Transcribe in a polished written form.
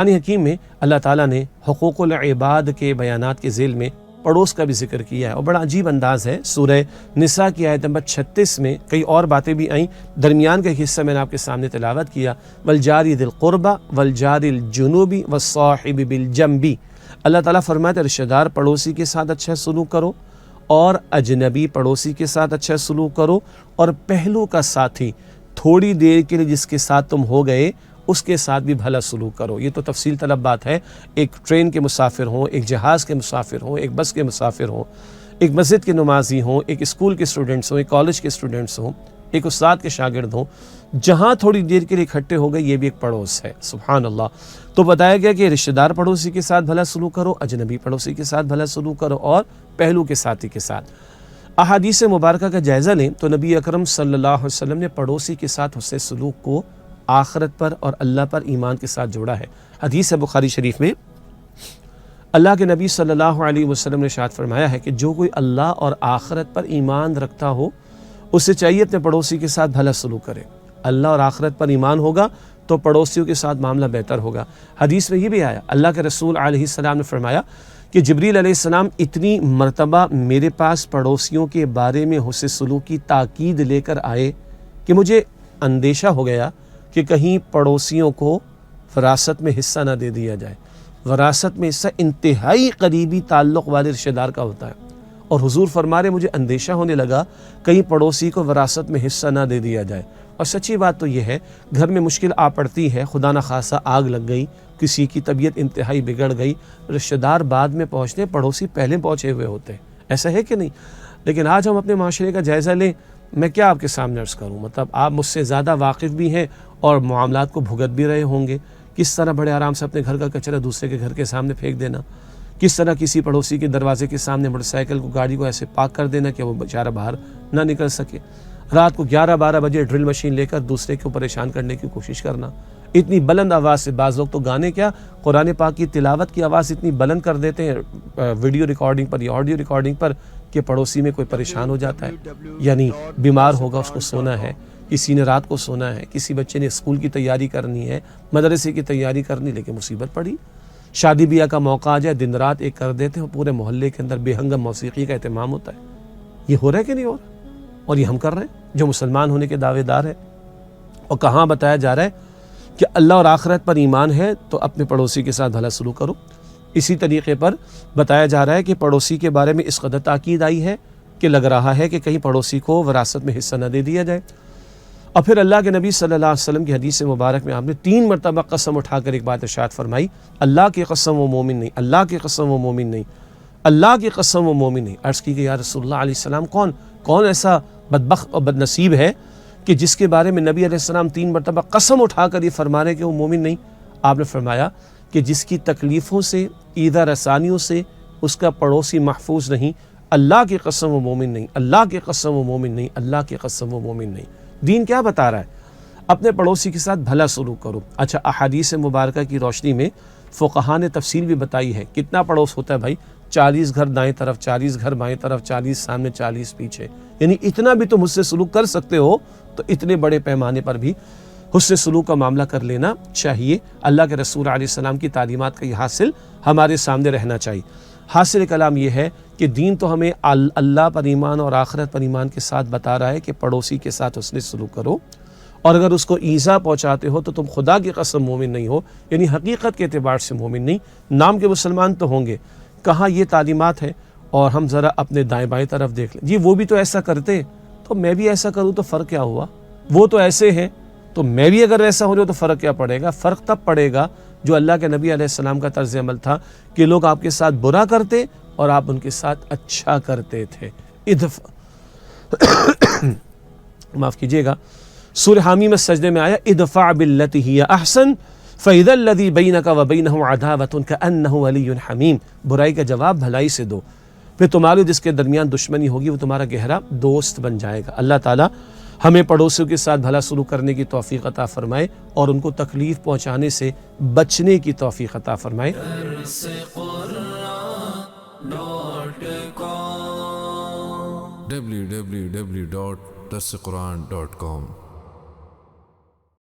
قرآن حکیم میں اللہ تعالیٰ نے حقوق العباد کے بیانات کے ذیل میں پڑوس کا بھی ذکر کیا ہے، اور بڑا عجیب انداز ہے۔ سورہ نساء کی آیت نمبر 36 میں کئی اور باتیں بھی آئیں، درمیان کا ایک حصہ میں نے آپ کے سامنے تلاوت کیا، والجاری ذی القربى والجاری الجنوبی والصاحب بالجنبی۔ اللہ تعالیٰ فرماتے ہیں رشتہ دار پڑوسی کے ساتھ اچھا سلوک کرو، اور اجنبی پڑوسی کے ساتھ اچھا سلوک کرو، اور پہلو کا ساتھی تھوڑی دیر کے لیے جس کے ساتھ تم ہو گئے اس کے ساتھ بھی بھلا سلوک کرو۔ یہ تو تفصیل طلب بات ہے، ایک ٹرین کے مسافر ہوں، ایک جہاز کے مسافر ہوں، ایک بس کے مسافر ہوں، ایک مسجد کے نمازی ہوں، ایک اسکول کے اسٹوڈنٹس ہوں، ایک کالج کے اسٹوڈنٹس ہوں، ایک استاد کے شاگرد ہوں، جہاں تھوڑی دیر کے لیے اکٹھے ہو گئے، یہ بھی ایک پڑوس ہے۔ سبحان اللہ۔ تو بتایا گیا کہ رشتہ دار پڑوسی کے ساتھ بھلا سلوک کرو، اجنبی پڑوسی کے ساتھ بھلا سلوک کرو، اور پہلو کے ساتھی کے ساتھ۔ احادیث مبارکہ کا جائزہ لیں تو نبی اکرم صلی اللہ علیہ وسلم نے پڑوسی کے ساتھ حسن سلوک کو آخرت پر اور اللہ پر ایمان کے ساتھ جوڑا ہے۔ حدیث ہے بخاری شریف میں، اللہ کے نبی صلی اللہ علیہ وسلم نے ارشاد فرمایا ہے کہ جو کوئی اللہ اور آخرت پر ایمان رکھتا ہو اسے چاہیے اپنے پڑوسی کے ساتھ بھلا سلوک کرے۔ اللہ اور آخرت پر ایمان ہوگا تو پڑوسیوں کے ساتھ معاملہ بہتر ہوگا۔ حدیث میں یہ بھی آیا، اللہ کے رسول علیہ السلام نے فرمایا کہ جبریل علیہ السلام اتنی مرتبہ میرے پاس پڑوسیوں کے بارے میں حسن سلوک کی تاکید لے کر آئے کہ مجھے اندیشہ ہو گیا کہ کہیں پڑوسیوں کو وراثت میں حصہ نہ دے دیا جائے۔ وراثت میں حصہ انتہائی قریبی تعلق والے رشتہ دار کا ہوتا ہے، اور حضور فرما رہے مجھے اندیشہ ہونے لگا کہیں پڑوسی کو وراثت میں حصہ نہ دے دیا جائے۔ اور سچی بات تو یہ ہے، گھر میں مشکل آ پڑتی ہے، خدا نخواستہ آگ لگ گئی، کسی کی طبیعت انتہائی بگڑ گئی، رشتہ دار بعد میں پہنچتے، پڑوسی پہلے پہنچے ہوئے ہوتے ہیں، ایسا ہے کہ نہیں؟ لیکن آج ہم اپنے معاشرے کا جائزہ لیں، میں کیا آپ کے سامنے عرض کروں، مطلب آپ مجھ سے زیادہ واقف بھی ہیں اور معاملات کو بھگت بھی رہے ہوں گے۔ کس طرح بڑے آرام سے اپنے گھر کا کچرا دوسرے کے گھر کے سامنے پھینک دینا، کس طرح کسی پڑوسی کے دروازے کے سامنے موٹر سائیکل کو، گاڑی کو ایسے پارک کر دینا کہ وہ بیچارہ باہر نہ نکل سکے، رات کو 11-12 بجے ڈرل مشین لے کر دوسرے کو پریشان کرنے کی کوشش کرنا، اتنی بلند آواز سے، بعض لوگ تو گانے کیا قرآن پاک کی تلاوت کی آواز اتنی بلند کر دیتے ہیں ویڈیو ریکارڈنگ پر یا آڈیو ریکارڈنگ پر کہ پڑوسی میں کوئی پریشان ہو جاتا ہے، یعنی بیمار ہوگا، اس کو سونا ہے، کسی نے رات کو سونا ہے، کسی بچے نے اسکول کی تیاری کرنی ہے، مدرسے کی تیاری کرنی، لیکن مصیبت پڑی، شادی بیاہ کا موقع آ جائے، دن رات ایک کر دیتے ہیں، پورے محلے کے اندر بے ہنگم موسیقی کا اہتمام ہوتا ہے۔ یہ ہو رہا ہے کہ نہیں ہو رہا؟ اور یہ ہم کر رہے ہیں جو مسلمان ہونے کے دعوے دار ہیں، اور کہاں بتایا جا رہا ہے کہ اللہ اور آخرت پر ایمان ہے تو اپنے پڑوسی کے ساتھ بھلا سلوک کرو۔ اسی طریقے پر بتایا جا رہا ہے کہ پڑوسی کے بارے میں اس قدر تاکید آئی ہے کہ لگ رہا ہے کہ کہیں پڑوسی کو وراثت میں حصہ نہ دے دیا جائے۔ اور پھر اللہ کے نبی صلی اللہ علیہ وسلم کی حدیث مبارک میں آپ نے 3 مرتبہ قسم اٹھا کر ایک بات ارشاد فرمائی، اللہ کی قسم وہ مومن نہیں، اللہ کی قسم وہ مومن نہیں، اللہ کی قسم وہ مومن نہیں۔ عرض کی کہ یا رسول اللہ علیہ السلام کون ایسا بدبخت اور بد نصیب ہے کہ جس کے بارے میں نبی علیہ السلام 3 مرتبہ قسم اٹھا کر یہ فرما رہے کہ وہ مومن نہیں؟ آپ نے فرمایا کہ جس کی تکلیفوں سے، ایذا رسانیوں سے اس کا پڑوسی محفوظ نہیں، اللہ کی قسم وہ مومن نہیں، اللہ کی قسم وہ مومن نہیں، اللہ کی قسم وہ مومن نہیں۔ دین کیا بتا رہا ہے؟ اپنے پڑوسی کے ساتھ بھلا سلوک کرو۔ اچھا، احادیث مبارکہ کی روشنی میں فقہاء نے تفصیل بھی بتائی ہے، کتنا پڑوس ہوتا ہے بھائی؟ 40 گھر دائیں طرف، 40 گھر بائیں طرف، 40 سامنے، 40 پیچھے، یعنی اتنا بھی تم مجھ سے سلوک کر سکتے ہو تو اتنے بڑے پیمانے پر بھی حسن سلوک کا معاملہ کر لینا چاہیے۔ اللہ کے رسول علیہ السلام کی تعلیمات کا یہ حاصل ہمارے سامنے رہنا چاہیے۔ حاصل کلام یہ ہے کہ دین تو ہمیں اللہ پر ایمان اور آخرت پر ایمان کے ساتھ بتا رہا ہے کہ پڑوسی کے ساتھ حسن سلوک کرو، اور اگر اس کو ایذا پہنچاتے ہو تو تم خدا کی قسم مومن نہیں ہو، یعنی حقیقت کے اعتبار سے مومن نہیں، نام کے مسلمان تو ہوں گے۔ کہاں یہ تعلیمات ہے؟ اور ہم ذرا اپنے دائیں بائیں طرف دیکھ لیں، جی وہ بھی تو ایسا کرتے تو میں بھی ایسا کروں تو فرق کیا ہوا؟ وہ تو ایسے ہیں تو میں بھی اگر ایسا ہو جاؤ تو فرق کیا پڑے گا؟ فرق تب پڑے گا جو اللہ کے نبی علیہ السلام کا طرز عمل تھا کہ لوگ آپ کے ساتھ برا کرتے اور آپ ان کے ساتھ اچھا کرتے تھے۔ معاف کیجیے گا، سورہ حامی میں سجدے میں آیا ادفع باللتی ہی احسن فاذا الذی بینک وبینہ عداوۃ کأنہ ولی حمیم، برائی کا جواب بھلائی سے دو، پھر تمہاری جس کے درمیان دشمنی ہوگی وہ تمہارا گہرا دوست بن جائے گا۔ اللہ تعالیٰ ہمیں پڑوسیوں کے ساتھ بھلا سلوک کرنے کی توفیق عطا فرمائے اور ان کو تکلیف پہنچانے سے بچنے کی توفیق عطا فرمائے۔ www.darsequran.com